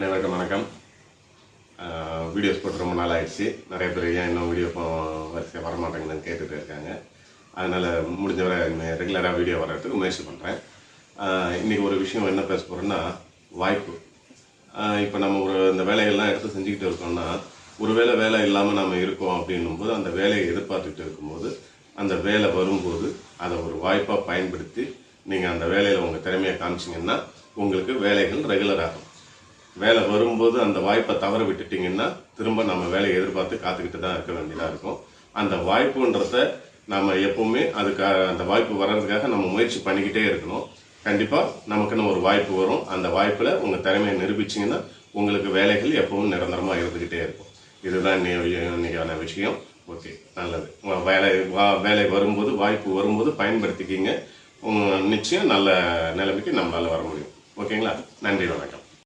அனைவருக்கும் வணக்கம். வீடியோஸ் போட்டு ரொம்ப நாள் ஆயிடுச்சு. நிறைய பேர் ஏன் இன்னும் வீடியோ வரிசையாக வரமாட்டேங்குதுன்னு கேட்டுகிட்டு இருக்காங்க. அதனால் முடிஞ்சவரை ரெகுலராக வீடியோ வர்றதுக்கு முயற்சி பண்ணுறேன். இன்றைக்கி ஒரு விஷயம் என்ன பேச போகிறேன்னா, வாய்ப்பு. இப்போ நம்ம இந்த வேலைகள்லாம் எடுத்து செஞ்சுக்கிட்டு இருக்கோம்னா, ஒருவேளை வேலை இல்லாமல் நம்ம இருக்கோம் அப்படின்னும்போது, அந்த வேலையை எதிர்பார்த்துட்டு இருக்கும்போது, அந்த வேலை வரும்போது அதை ஒரு வாய்ப்பாக பயன்படுத்தி நீங்கள் அந்த வேலையில் உங்கள் திறமையை காமிச்சிங்கன்னா உங்களுக்கு வேலைகள் ரெகுலர் ஆகும். வேலை வரும்போது அந்த வாய்ப்பை தவற விட்டுட்டிங்கன்னா திரும்ப நம்ம வேலையை எதிர்பார்த்து காத்துக்கிட்டு தான் இருக்க வேண்டியதாக இருக்கும். அந்த வாய்ப்புன்றத நம்ம எப்பவுமே அந்த வாய்ப்பு வர்றதுக்காக நம்ம முயற்சி பண்ணிக்கிட்டே இருக்கணும். கண்டிப்பாக நமக்குன்னு ஒரு வாய்ப்பு வரும். அந்த வாய்ப்பில் உங்கள் திறமையை நிரூபிச்சிங்கன்னா உங்களுக்கு வேலைகள் எப்பவும் நிரந்தரமாக இருந்துக்கிட்டே இருக்கும். இதுதான் இன்னைக்கான விஷயம். ஓகே, நல்லது. வேலை வரும்போது, வாய்ப்பு வரும்போது பயன்படுத்திக்கிங்க. நிச்சயம் நல்ல நிலைமைக்கு நம்மளால் வர முடியும். ஓகேங்களா? நன்றி, வணக்கம்.